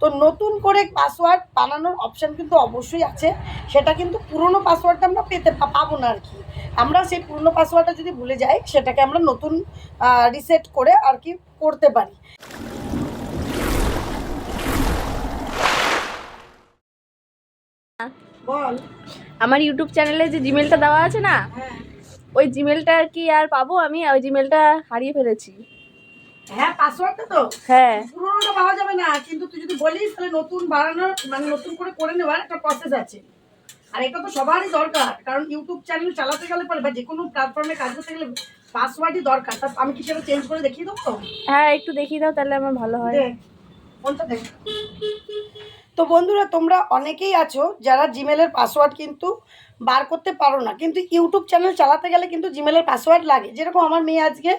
তো নতুন করে পাসওয়ার্ড বানানোর অপশান কিন্তু অবশ্যই আছে, সেটা কিন্তু পুরনো পাসওয়ার্ডটা আমরা পাবো না আর কি। আমরা সেই পুরনো পাসওয়ার্ডটা যদি ভুলে যাই সেটাকে আমরা নতুন রিসেট করে আর কি করতে পারি। বল। আমার ইউটিউব চ্যানেলে যে জিমেলটা দেওয়া আছে না, হ্যাঁ ওই জিমেলটা আর কি আর পাবো? আমি ওই জিমেলটা হারিয়ে ফেলেছি। হ্যাঁ, পাসওয়ার্ডটা তো হ্যাঁ। পুরোনোটা পাওয়া যাবে না, কিন্তু তুই যদি বলিস তাহলে নতুন বানানোর মানে নতুন করে নেওয়ার একটা প্রসেস আছে। আর এটা তো সবারই দরকার, কারণ ইউটিউব চ্যানেল চালাতে গেলে পরে বা যে কোনো প্ল্যাটফর্মে কাজ করতে গেলে পাসওয়ার্ডই দরকার। তা আমি কি সেটা চেঞ্জ করে দেখিয়ে দেবো? হ্যাঁ, একটু দেখিয়ে দাও তাহলে আমার ভালো হয়। কোনটা দেখ। তো বন্ধুরা, তোমরা অনেকেই আছো যারা জিমেলের পাসওয়ার্ড কিন্তু বার করতে পারো না, কিন্তু ইউটিউব চ্যানেল চালাতে গেলে কিন্তু জিমেলের পাসওয়ার্ড লাগে। যেরকম আমার মেয়ে আজকে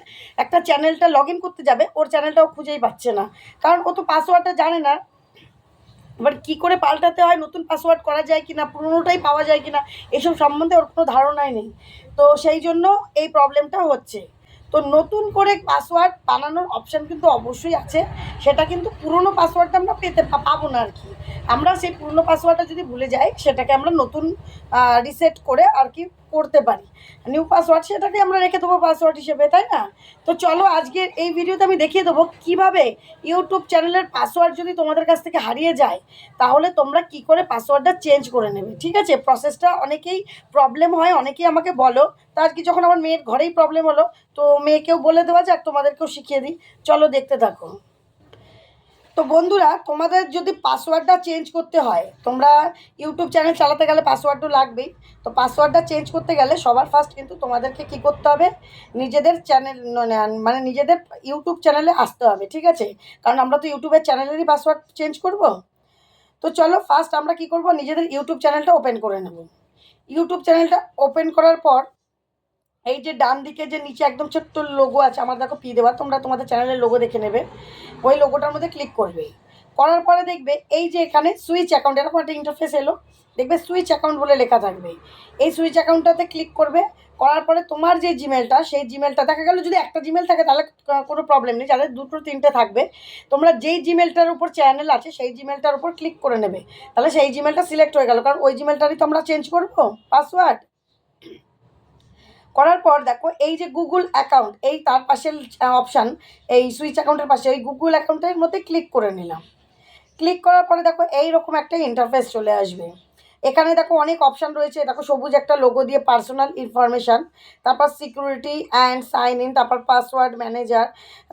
একটা চ্যানেলটা লগ ইন করতে যাবে, ওর চ্যানেলটাও খুঁজেই পাচ্ছে না, কারণ ও তো পাসওয়ার্ডটা জানে না। এবার কী করে পাল্টাতে হয়, নতুন পাসওয়ার্ড করা যায় কি না, পুরোনোটাই পাওয়া যায় কি না, এসব সম্বন্ধে ওর কোনো ধারণাই নেই। তো সেই জন্য এই প্রবলেমটা হচ্ছে। তো নতুন করে পাসওয়ার্ড বানানোর অপশান কিন্তু অবশ্যই আছে, সেটা কিন্তু পুরনো পাসওয়ার্ডটা আমরা পাবো না আর কি। আমরা সেই পুরনো পাসওয়ার্ডটা যদি ভুলে যাই সেটাকে আমরা নতুন রিসেট করে আর কি করতে পারি। নিউ পাসওয়ার্ড সেটাকে আমরা রেখে দেবো পাসওয়ার্ড হিসেবে, তাই না? তো চলো আজকের এই ভিডিওতে আমি দেখিয়ে দেবো কীভাবে ইউটিউব চ্যানেলের পাসওয়ার্ড যদি তোমাদের কাছ থেকে হারিয়ে যায় তাহলে তোমরা কি করে পাসওয়ার্ডটা চেঞ্জ করে নেবে। ঠিক আছে, প্রসেসটা অনেকেই প্রবলেম হয়, অনেকেই আমাকে বলো। তা আজকে যখন আমার মেয়ের ঘরেই প্রবলেম হলো, তো মেয়েকেও বলে দেওয়া যাক, তোমাদেরকেও শিখিয়ে দিই। চলো দেখতে থাকো। তো বন্ধুরা, তোমাদের যদি পাসওয়ার্ডটা চেঞ্জ করতে হয়, তোমরা ইউটিউব চ্যানেল চালাতে গেলে পাসওয়ার্ড তো লাগবেই। তো পাসওয়ার্ডটা চেঞ্জ করতে গেলে সবার ফার্স্ট কিন্তু তোমাদেরকে কী করতে হবে, নিজেদের চ্যানেল মানে নিজেদের ইউটিউব চ্যানেলে আসতে হবে। ঠিক আছে, কারণ আমরা তো ইউটিউবের চ্যানেলেরই পাসওয়ার্ড চেঞ্জ করব। তো চলো ফার্স্ট আমরা কি করব, নিজেদের ইউটিউব চ্যানেলটা ওপেন করে নেব। ইউটিউব চ্যানেলটা ওপেন করার পর এই যে ডান দিকে যে নিচে একদম ছোট্ট লোগো আছে, আমার দেখো পি দেওয়া, তোমরা তোমাদের চ্যানেলের লোগো দেখে নেবে। ওই লোগোটার মধ্যে ক্লিক করবে। করার পরে দেখবে এই যে এখানে সুইচ অ্যাকাউন্ট এরকম একটা ইন্টারফেস এলো, দেখবে সুইচ অ্যাকাউন্ট বলে লেখা থাকবে। এই সুইচ অ্যাকাউন্টটাতে ক্লিক করবে। করার পরে তোমার যে জিমেলটা, সেই জিমেলটা, দেখা গেল যদি একটা জিমেল থাকে তাহলে কোনো প্রবলেম নেই, যাদের দুটো তিনটে থাকবে, তোমরা যেই জিমেলটার উপর চ্যানেল আছে সেই জিমেলটার উপর ক্লিক করে নেবে। তাহলে সেই জিমেলটা সিলেক্ট হয়ে গেল, কারণ ওই জিমেলটারই তো আমরা চেঞ্জ করবো পাসওয়ার্ড। করার পর দেখো এই যে গুগল অ্যাকাউন্ট, এই তার পাশের অপশান, এই সুইচ অ্যাকাউন্টের পাশে এই গুগল অ্যাকাউন্টের মধ্যে ক্লিক করে নিলাম। ক্লিক করার পরে দেখো এইরকম একটা ইন্টারফেস চলে আসবে। এখানে দেখো অনেক অপশান রয়েছে, দেখো সবুজ একটা লোগো দিয়ে পার্সোনাল ইনফরমেশান, তারপর সিকিউরিটি অ্যান্ড সাইন ইন, তারপর পাসওয়ার্ড ম্যানেজার,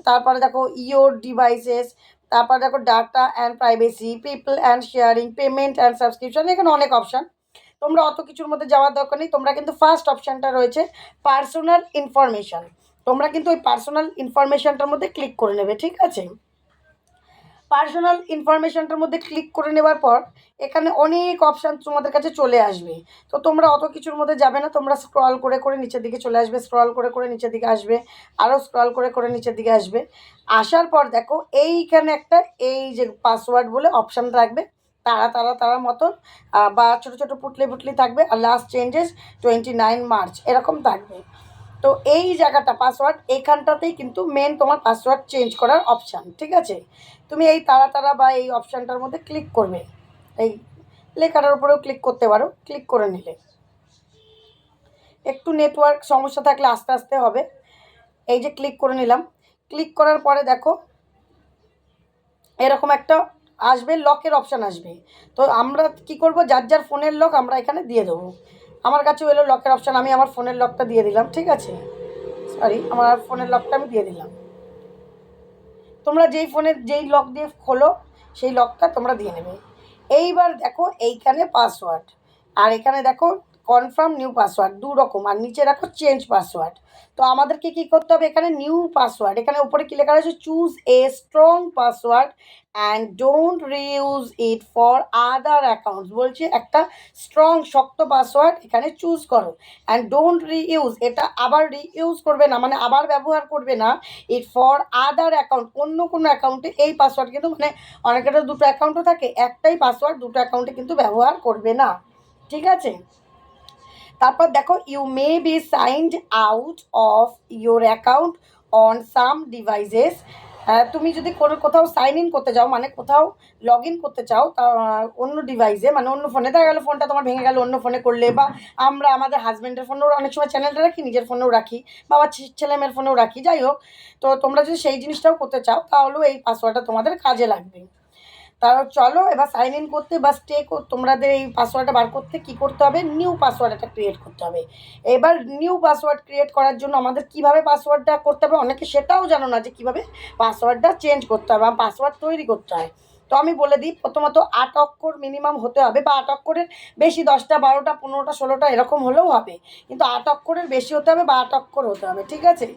তারপরে দেখো ইয়োর ডিভাইসেস, তারপর দেখো data and privacy, people and sharing, payment and subscription, এখানে অনেক অপশান। তোমরা অত কিছুর মধ্যে যাওয়ার দরকার নেই, তোমরা কিন্তু ফার্স্ট অপশানটা রয়েছে পার্সোনাল ইনফরমেশান, তোমরা কিন্তু ওই পার্সোনাল ইনফরমেশানটার মধ্যে ক্লিক করে নেবে। ঠিক আছে, পার্সোনাল ইনফরমেশানটার মধ্যে ক্লিক করে নেওয়ার পর এখানে অনেক অপশান তোমাদের কাছে চলে আসবে। তো তোমরা অত কিছুর মধ্যে যাবে না, তোমরা স্ক্রল করে করে নিচের দিকে চলে আসবে, স্ক্রল করে করে নিচের দিকে আসবে, আরও স্ক্রল করে করে নিচের দিকে আসবে। আসার পর দেখো এইখানে একটা এই যে পাসওয়ার্ড বলে অপশান থাকবে, তারা তারা তারা মতন বা ছোটো ছোটো পুটলি পুটলি থাকবে, আর লাস্ট চেঞ্জেস 29 মার্চ এরকম থাকবে। তো এই জায়গাটা পাসওয়ার্ড, এইখানটাতেই কিন্তু মেন তোমার পাসওয়ার্ড চেঞ্জ করার অপশান। ঠিক আছে, তুমি এই তারা তারা বা এই অপশানটার মধ্যে ক্লিক করবে, এই লেখাটার উপরেও ক্লিক করতে পারো। ক্লিক করে নিলে একটু নেটওয়ার্ক সমস্যা থাকলে আস্তে আস্তে হবে। এই যে ক্লিক করে নিলাম, ক্লিক করার পরে দেখো এরকম একটা আসবে, লকের অপশান আসবে। তো আমরা কি করব, যার যার ফোনের লক আমরা এখানে দিয়ে দেবো। আমার কাছেও এলো লকের অপশান, আমি আমার ফোনের লকটা দিয়ে দিলাম। ঠিক আছে, সরি, আমার ফোনের লকটা আমি দিয়ে দিলাম। তোমরা যেই ফোনের যেই লক দিয়ে খোলো সেই লকটা তোমরা দিয়ে নেবে। এইবার দেখো এইখানে পাসওয়ার্ড, আর এখানে দেখো কনফার্ম নিউ পাসওয়ার্ড, দু রকম, আর নিচে দেখো চেঞ্জ পাসওয়ার্ড। তো আমাদেরকে কী করতে হবে, এখানে নিউ পাসওয়ার্ড, এখানে উপরে কী লেখা রয়েছে, choose a strong password and don't reuse it for other accounts, বলছে একটা স্ট্রং শক্ত পাসওয়ার্ড এখানে চুজ করো, অ্যান্ড ডোন্ট রিইউজ, এটা আবার রিইউজ করবে না, মানে আবার ব্যবহার করবে না, ইট ফর আদার অ্যাকাউন্ট, অন্য কোনো অ্যাকাউন্টে এই পাসওয়ার্ড কিন্তু, মানে অনেকের দুটো অ্যাকাউন্টও থাকে, একটাই পাসওয়ার্ড দুটো অ্যাকাউন্টে কিন্তু ব্যবহার করবে না। ঠিক আছে, তারপর দেখো you may be signed out of your account on some devices, তুমি যদি কোনো কোথাও সাইন ইন করতে যাও, মানে কোথাও লগ ইন করতে চাও, তা অন্য ডিভাইসে, মানে অন্য ফোনে, দেখা গেলো ফোনটা তোমার ভেঙে গেল, অন্য ফোনে করলে, বা আমরা আমাদের হাজব্যান্ডের ফোনেও অনেক সময় চ্যানেলটা রাখি, নিজের ফোনেও রাখি, বা আমার ছেলে মেয়ের ফোনেও রাখি, যাই হোক। তো তোমরা যদি সেই জিনিসটাও করতে চাও তাহলেও এই পাসওয়ার্ডটা তোমাদের কাজে লাগবে। তাহলে চলো এবার সাইন ইন করতে বা তোমাদের এই পাসওয়ার্ডটা বার করতে কী করতে হবে, নিউ পাসওয়ার্ড একটা ক্রিয়েট করতে হবে। এবার নিউ পাসওয়ার্ড ক্রিয়েট করার জন্য আমাদের কীভাবে পাসওয়ার্ডটা করতে হবে, অনেকে সেটাও জানো না যে কীভাবে পাসওয়ার্ডটা চেঞ্জ করতে হবে বা পাসওয়ার্ড তৈরি করতে হয়। তো আমি বলে দিই, প্রথমত 8 অক্ষর মিনিমাম হতে হবে, বা 8 অক্ষরের বেশি 10টা 12টা 15টা 16টা এরকম হলেও হবে, কিন্তু 8 অক্ষরের বেশি হতে হবে বা 8 অক্ষর হতে হবে, ঠিক আছে,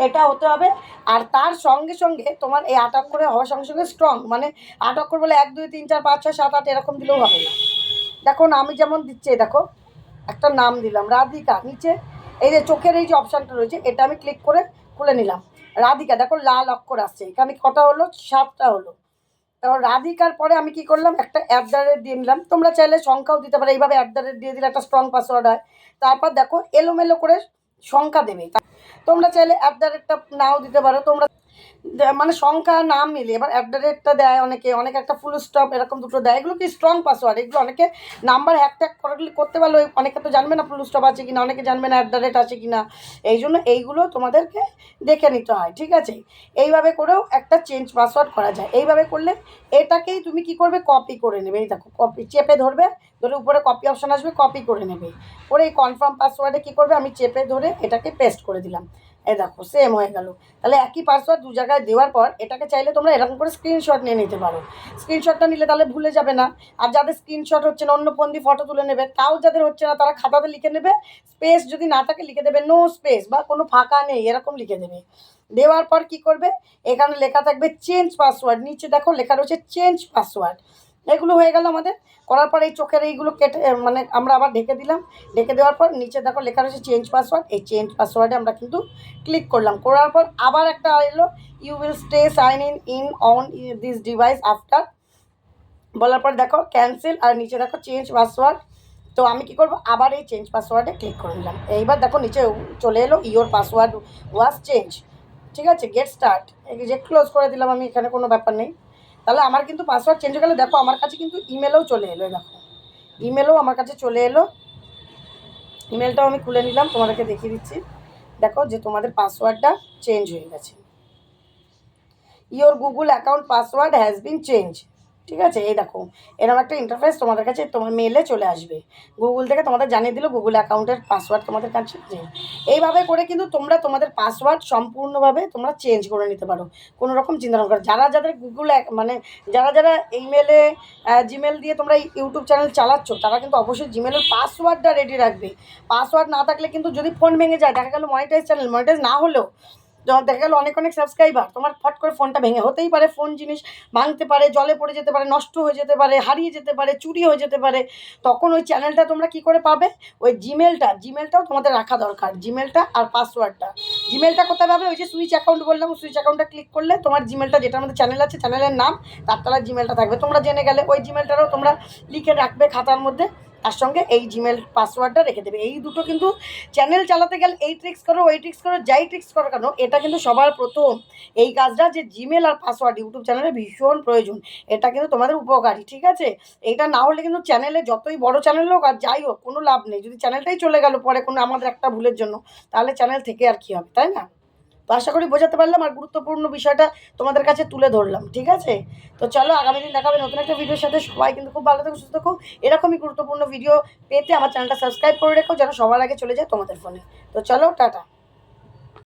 এটা হতে হবে। আর তার সঙ্গে সঙ্গে তোমার এই 8 অক্ষরে হওয়ার সঙ্গে সঙ্গে স্ট্রং, মানে 8 অক্ষর বলে 1 2 3 4 5 6 7 8 এরকম দিলেও হবে না। দেখো না, আমি যেমন দিচ্ছি, দেখো একটা নাম দিলাম রাধিকা, নিচে এই যে চোখের এই যে অপশানটা রয়েছে এটা আমি ক্লিক করে খুলে নিলাম, রাধিকা, দেখো লাল অক্ষর আসছে, এখানে কটা হলো, 7টা হলো। তারপর রাধিকার পরে আমি কি করলাম, একটা @@ দিয়ে নিলাম, তোমরা চাইলে সংখ্যাও দিতে পারো, এইভাবে @ দিয়ে দিলে একটা স্ট্রং পাসওয়ার্ড হয়। তারপর দেখো এলোমেলো করে সংখ্যা দেবে, তোমরা চাইলে @টা নাও দিতে পারো, তোমরা মানে সংখ্যা নাম মিলে। এবার @টা দেয় অনেকে, অনেকে একটা ফুল স্টপ এরকম দুটো দেয়, এগুলো কি স্ট্রং পাসওয়ার্ড, এগুলো অনেকে নাম্বার হ্যাক করতে পারলো, অনেকে তো জানবে না ফুল স্টপ আছে কিনা, অনেকে জানবে না @আছে কিনা, এই জন্য এইগুলো তোমাদেরকে দেখে নিতে হয়, ঠিক আছে। এইভাবে করেও একটা চেঞ্জ পাসওয়ার্ড করা যায়। এইভাবে করলে এটাকেই তুমি কি করবে, কপি করে নেবে, এই দেখো কপি চেপে ধরবে, ধরে উপরে কপি অপশান আসবে, কপি করে নেবে, করে এই কনফার্ম পাসওয়ার্ডে কী করবে, আমি চেপে ধরে এটাকে পেস্ট করে দিলাম, এই দেখো সেম হয়ে গেল। তাহলে একই পাসওয়ার্ড 2 জায়গায় দেওয়ার পর এটাকে চাইলে তোমরা এরকম করে স্ক্রিনশট নিয়ে নিতে পারো, স্ক্রিনশটটা নিলে তাহলে ভুলে যাবে না। আর যাদের স্ক্রিনশট হচ্ছে না, অন্য ফোন দিয়ে ফটো তুলে নেবে, তাও যাদের হচ্ছে না তারা খাতাতে লিখে নেবে, স্পেস যদি না থাকে লিখে দেবে নো স্পেস, বা কোনো ফাঁকা নেই এরকম লিখে দেবে। দেওয়ার পর কি করবে, এখানে লেখা থাকবে চেঞ্জ পাসওয়ার্ড, নিচে দেখো লেখা রয়েছে চেঞ্জ পাসওয়ার্ড। এগুলো হয়ে গেল আমাদের করার পর, এই চোখের এইগুলো কেটে মানে আমরা আবার ঢেকে দিলাম, ঢেকে দেওয়ার পর নিচে দেখো লেখা রয়েছে চেঞ্জ পাসওয়ার্ড, এই চেঞ্জ পাসওয়ার্ডে আমরা কিন্তু ক্লিক করলাম, করার পর আবার একটা এলো you will stay sign in on this device after, বলার পর দেখো ক্যান্সেল, আর নিচে দেখো চেঞ্জ পাসওয়ার্ড। তো আমি কি করব, আবার এই চেঞ্জ পাসওয়ার্ডে ক্লিক করে নিলাম, এইবার দেখো নিচে চলে এলো ইওর পাসওয়ার্ড ওয়াজ চেঞ্জ, ঠিক আছে, গেট স্টার্ট, এই যে ক্লোজ করে দিলাম আমি, এখানে কোনো ব্যাপার নেই। তাহলে আমার কিন্তু পাসওয়ার্ড চেঞ্জ হয়ে গেলে, দেখো আমার কাছে কিন্তু ইমেলও চলে এলো, দেখো ইমেলও আমার কাছে চলে এলো, ইমেলটাও আমি খুলে নিলাম, তোমাদেরকে দেখিয়ে দিচ্ছি, দেখো যে তোমাদের পাসওয়ার্ডটা চেঞ্জ হয়ে গেছে, your Google account password has been change, ঠিক আছে। এই দেখো এরকম একটা ইন্টারফেস তোমাদের কাছে তোমার মেলে চলে আসবে, গুগল থেকে তোমাদের জানিয়ে দিল গুগল অ্যাকাউন্টের পাসওয়ার্ড তোমাদের কাছে চেঞ্জ। এইভাবে করে কিন্তু তোমরা তোমাদের পাসওয়ার্ড সম্পূর্ণভাবে তোমরা চেঞ্জ করে নিতে পারো, কোনো রকম চিন্তা না করো। যাদের গুগল মানে যারা ইমেলে জিমেল দিয়ে তোমরা ইউটিউব চ্যানেল চালাচ্ছ, তারা কিন্তু অবশ্যই জিমেলের পাসওয়ার্ডটা রেডি রাখবে। পাসওয়ার্ড না থাকলে কিন্তু যদি ফোন ভেঙে যায়, দেখা গেল মনিটাইজ চ্যানেল, মনিটাইজ না হলেও দেখা গেল অনেক সাবস্ক্রাইবার, তোমার ফট করে ফোনটা ভেঙে, হতেই পারে ফোন জিনিস ভাঙতে পারে, জলে পড়ে যেতে পারে, নষ্ট হয়ে যেতে পারে, হারিয়ে যেতে পারে, চুরি হয়ে যেতে পারে, তখন ওই চ্যানেলটা তোমরা কি করে পাবে, ওই জিমেলটাও তোমাদের রাখা দরকার, জিমেলটা আর পাসওয়ার্ডটা। জিমেলটা কোথায় পাবে, ওই যে সুইচ অ্যাকাউন্ট বললাম, সুইচ অ্যাকাউন্টটা ক্লিক করলে তোমার জিমেলটা, যেটা আমাদের চ্যানেল আছে চ্যানেলের নাম, তার তলায় জিমেলটা থাকবে, তোমরা জেনে গেলে, ওই জিমেলটারও তোমরা লিখে রাখবে খাতার মধ্যে, তার সঙ্গে এই জিমেল পাসওয়ার্ডটা রেখে দেবে। এই দুটো কিন্তু চ্যানেল চালাতে গেলে এই ট্রিক্স করো, ওই ট্রিক্স করো, যাই ট্রিক্স করো কেন, এটা কিন্তু সবার প্রথম এই কাজটা, যে জিমেল আর পাসওয়ার্ড ইউটিউব চ্যানেলে ভীষণ প্রয়োজন, এটা কিন্তু তোমাদের উপকারী, ঠিক আছে। এইটা না হলে কিন্তু চ্যানেলে যতই বড় চ্যানেল হোক আর যাই হোক, কোনো লাভ নেই, যদি চ্যানেলটাই চলে গেল পরে কোনো আমাদের একটা ভুলের জন্য, তাহলে চ্যানেল থেকে আর কী হবে, তাই না। তো আশা করি বোঝাতে পারলাম আর গুরুত্বপূর্ণ বিষয়টা তোমাদের কাছে তুলে ধরলাম, ঠিক আছে। তো চলো আগামী দিন দেখাবে নতুন একটা ভিডিওর সাথে, সবাই কিন্তু খুব ভালো থাকো, সুস্থ থাকো, এরকমই গুরুত্বপূর্ণ ভিডিও পেতে আমার চ্যানেলটা সাবস্ক্রাইব করে রেখো, যেন সবার আগে চলে যায় তোমাদের ফোনে। তো চলো টাটা।